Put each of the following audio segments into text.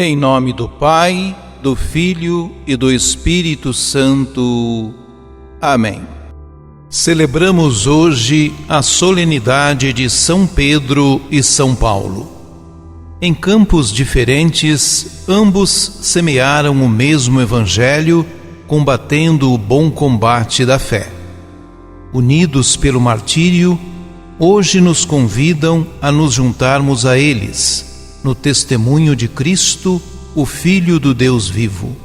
Em nome do Pai, do Filho e do Espírito Santo. Amém. Celebramos hoje a solenidade de São Pedro e São Paulo. Em campos diferentes, ambos semearam o mesmo Evangelho, combatendo o bom combate da fé. Unidos pelo martírio, hoje nos convidam a nos juntarmos a eles, no testemunho de Cristo, o Filho do Deus vivo.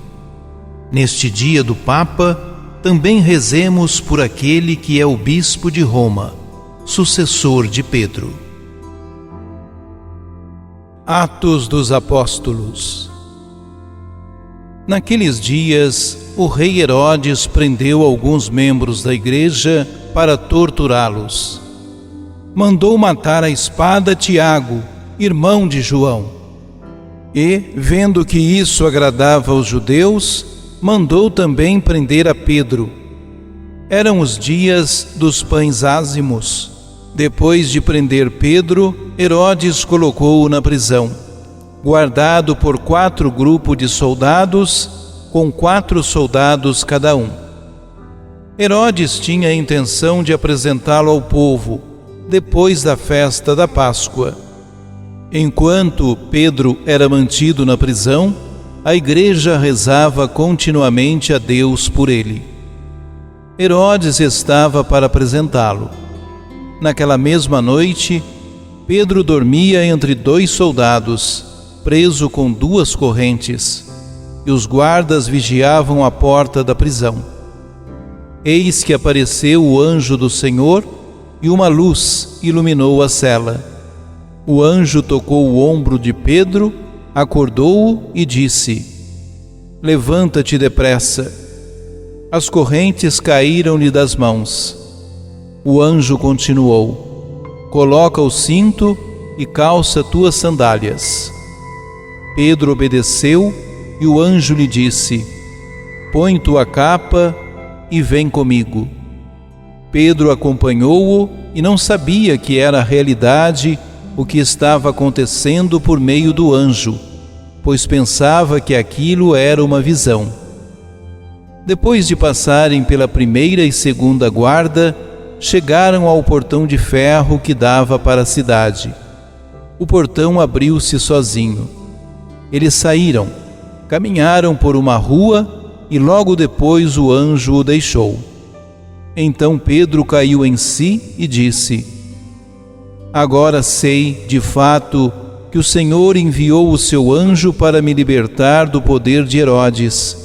Neste dia do Papa, também rezemos por aquele que é o Bispo de Roma, sucessor de Pedro. Atos dos Apóstolos. Naqueles dias, o rei Herodes prendeu alguns membros da igreja para torturá-los. Mandou matar à espada Tiago, irmão de João. E, vendo que isso agradava aos judeus, mandou também prender a Pedro. Eram os dias dos pães ázimos. Depois de prender Pedro, Herodes colocou-o na prisão, guardado por 4 grupos de soldados, com 4 soldados cada um. Herodes tinha a intenção de apresentá-lo ao povo, depois da festa da Páscoa. Enquanto Pedro era mantido na prisão, a igreja rezava continuamente a Deus por ele. Herodes estava para apresentá-lo. Naquela mesma noite, Pedro dormia entre 2 soldados, preso com 2 correntes, e os guardas vigiavam a porta da prisão. Eis que apareceu o anjo do Senhor, e uma luz iluminou a cela. O anjo tocou o ombro de Pedro, acordou-o e disse: Levanta-te depressa. As correntes caíram-lhe das mãos. O anjo continuou: Coloca o cinto e calça tuas sandálias. Pedro obedeceu e o anjo lhe disse: Põe tua capa e vem comigo. Pedro acompanhou-o e não sabia que era a realidade o que estava acontecendo por meio do anjo, pois pensava que aquilo era uma visão. Depois de passarem pela primeira e segunda guarda, chegaram ao portão de ferro que dava para a cidade. O portão abriu-se sozinho. Eles saíram, caminharam por uma rua e logo depois o anjo o deixou. Então Pedro caiu em si e disse: Agora sei, de fato, que o Senhor enviou o seu anjo para me libertar do poder de Herodes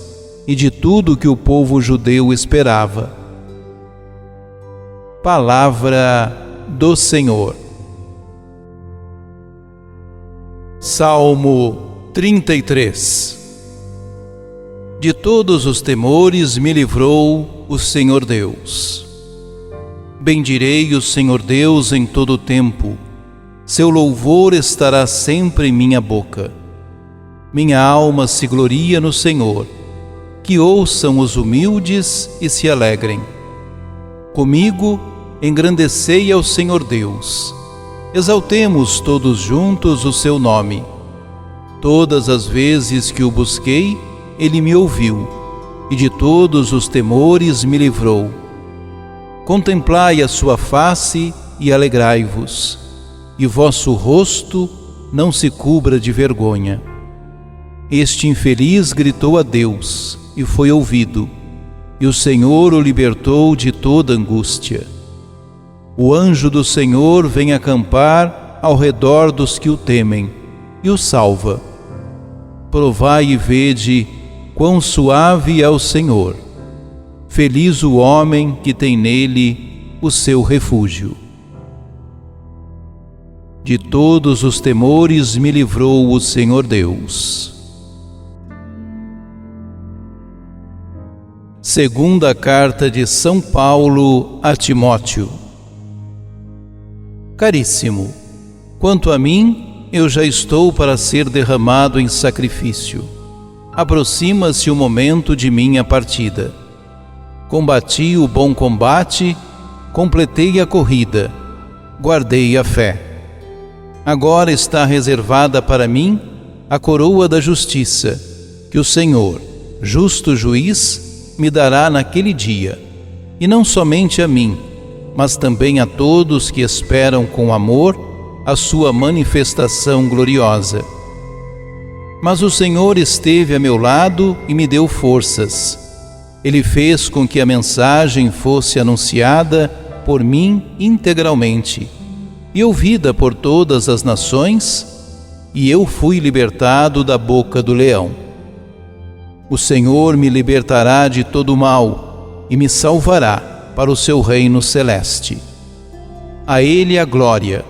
e de tudo que o povo judeu esperava. Palavra do Senhor. Salmo 33. De todos os temores me livrou o Senhor Deus. Bendirei o Senhor Deus em todo o tempo. Seu louvor estará sempre em minha boca. Minha alma se gloria no Senhor. Que ouçam os humildes e se alegrem. Comigo, engrandecei ao Senhor Deus. Exaltemos todos juntos o seu nome. Todas as vezes que o busquei, ele me ouviu, e de todos os temores me livrou. Contemplai a sua face e alegrai-vos, e vosso rosto não se cubra de vergonha. Este infeliz gritou a Deus e foi ouvido, e o Senhor o libertou de toda angústia. O anjo do Senhor vem acampar ao redor dos que o temem, e o salva. Provai e vede quão suave é o Senhor. Feliz o homem que tem nele o seu refúgio. De todos os temores me livrou o Senhor Deus. Segunda carta de São Paulo a Timóteo. Caríssimo, quanto a mim, eu já estou para ser derramado em sacrifício. Aproxima-se o momento de minha partida. Combati o bom combate, completei a corrida, guardei a fé. Agora está reservada para mim a coroa da justiça, que o Senhor, justo juiz, me dará naquele dia, e não somente a mim, mas também a todos que esperam com amor a sua manifestação gloriosa. Mas o Senhor esteve a meu lado e me deu forças. Ele fez com que a mensagem fosse anunciada por mim integralmente e ouvida por todas as nações, e eu fui libertado da boca do leão. O Senhor me libertará de todo o mal e me salvará para o seu reino celeste. A Ele a glória,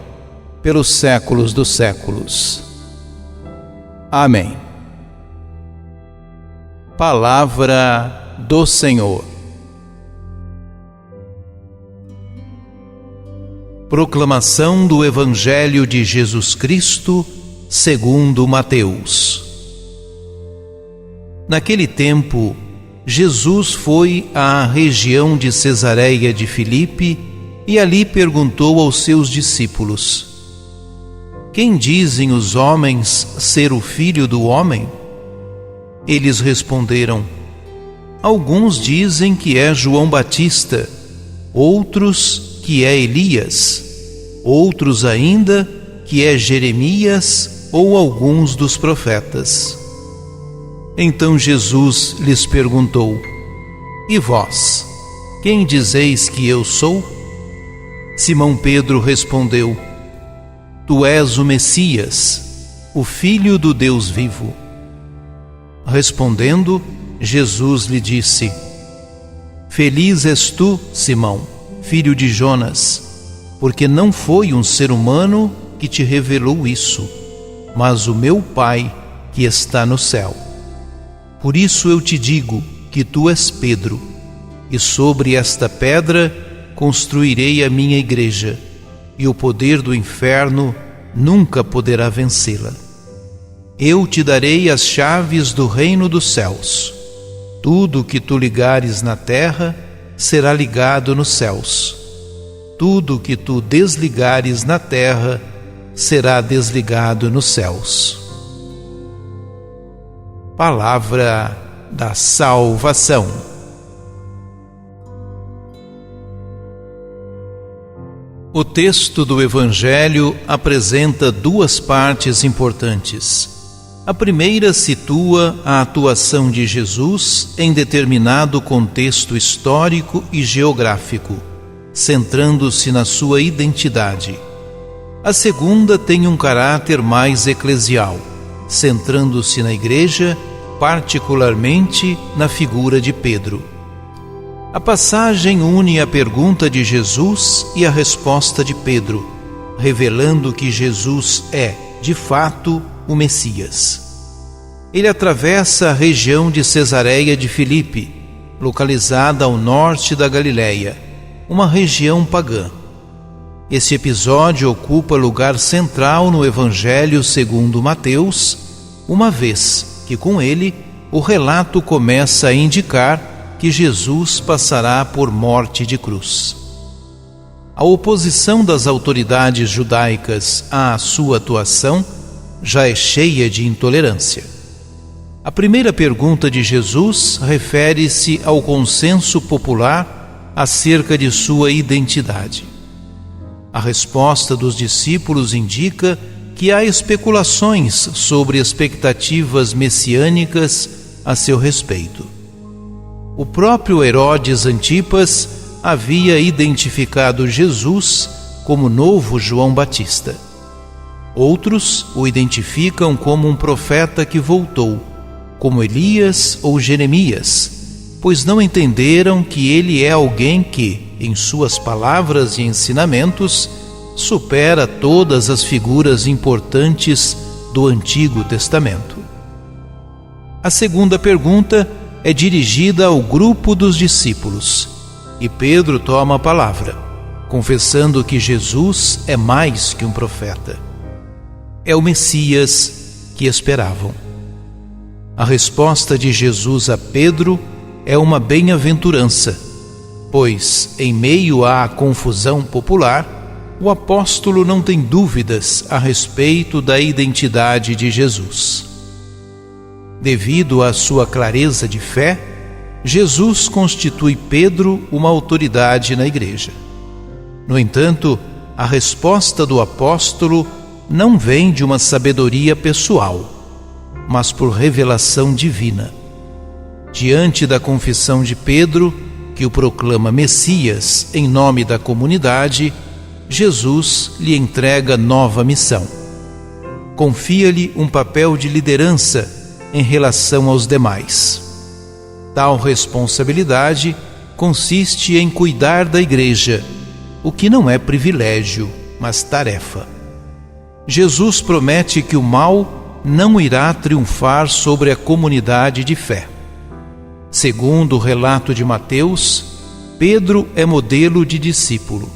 pelos séculos dos séculos. Amém. Palavra do Senhor. Proclamação do Evangelho de Jesus Cristo, segundo Mateus. Naquele tempo, Jesus foi à região de Cesareia de Filipe e ali perguntou aos seus discípulos: Quem dizem os homens ser o Filho do Homem? Eles responderam: Alguns dizem que é João Batista, outros que é Elias, outros ainda que é Jeremias ou alguns dos profetas. Então Jesus lhes perguntou: E vós, quem dizeis que eu sou? Simão Pedro respondeu: Tu és o Messias, o Filho do Deus vivo. Respondendo, Jesus lhe disse: Feliz és tu, Simão, filho de Jonas, porque não foi um ser humano que te revelou isso, mas o meu Pai que está no céu. Por isso eu te digo que tu és Pedro, e sobre esta pedra construirei a minha igreja, e o poder do inferno nunca poderá vencê-la. Eu te darei as chaves do reino dos céus. Tudo que tu ligares na terra será ligado nos céus. Tudo que tu desligares na terra será desligado nos céus. Palavra da salvação. O texto do Evangelho apresenta duas partes importantes. A primeira situa a atuação de Jesus em determinado contexto histórico e geográfico, centrando-se na sua identidade. A segunda tem um caráter mais eclesial, centrando-se na igreja, particularmente na figura de Pedro. A passagem une a pergunta de Jesus e a resposta de Pedro, revelando que Jesus é, de fato, o Messias. Ele atravessa a região de Cesareia de Filipe, localizada ao norte da Galileia, uma região pagã. Esse episódio ocupa lugar central no Evangelho segundo Mateus, uma vez que com ele o relato começa a indicar que Jesus passará por morte de cruz. A oposição das autoridades judaicas à sua atuação já é cheia de intolerância. A primeira pergunta de Jesus refere-se ao consenso popular acerca de sua identidade. A resposta dos discípulos indica que há especulações sobre expectativas messiânicas a seu respeito. O próprio Herodes Antipas havia identificado Jesus como novo João Batista. Outros o identificam como um profeta que voltou, como Elias ou Jeremias, pois não entenderam que ele é alguém que, em suas palavras e ensinamentos, supera todas as figuras importantes do Antigo Testamento. A segunda pergunta é dirigida ao grupo dos discípulos, e Pedro toma a palavra, confessando que Jesus é mais que um profeta. É o Messias que esperavam. A resposta de Jesus a Pedro é uma bem-aventurança, pois, em meio à confusão popular, o apóstolo não tem dúvidas a respeito da identidade de Jesus. Devido à sua clareza de fé, Jesus constitui Pedro uma autoridade na igreja. No entanto, a resposta do apóstolo não vem de uma sabedoria pessoal, mas por revelação divina. Diante da confissão de Pedro, que o proclama Messias em nome da comunidade, Jesus lhe entrega nova missão. Confia-lhe um papel de liderança em relação aos demais. Tal responsabilidade consiste em cuidar da igreja, o que não é privilégio, mas tarefa. Jesus promete que o mal não irá triunfar sobre a comunidade de fé. Segundo o relato de Mateus, Pedro é modelo de discípulo.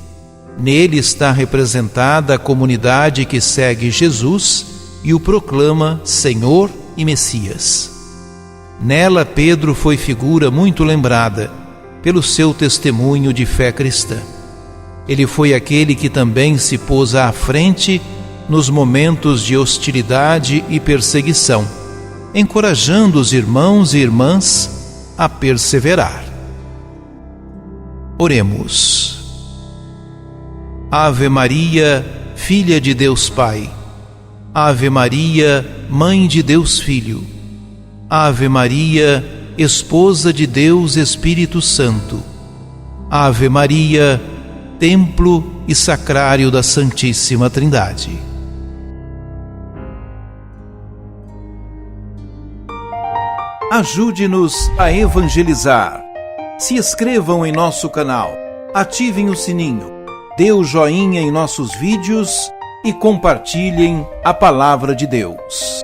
Nele está representada a comunidade que segue Jesus e o proclama Senhor e Messias. Nela, Pedro foi figura muito lembrada pelo seu testemunho de fé cristã. Ele foi aquele que também se pôs à frente nos momentos de hostilidade e perseguição, encorajando os irmãos e irmãs a perseverar. Oremos. Ave Maria, Filha de Deus Pai. Ave Maria, Mãe de Deus Filho. Ave Maria, Esposa de Deus Espírito Santo. Ave Maria, Templo e Sacrário da Santíssima Trindade. Ajude-nos a evangelizar. Se inscrevam em nosso canal, ativem o sininho, dê o joinha em nossos vídeos e compartilhem a palavra de Deus.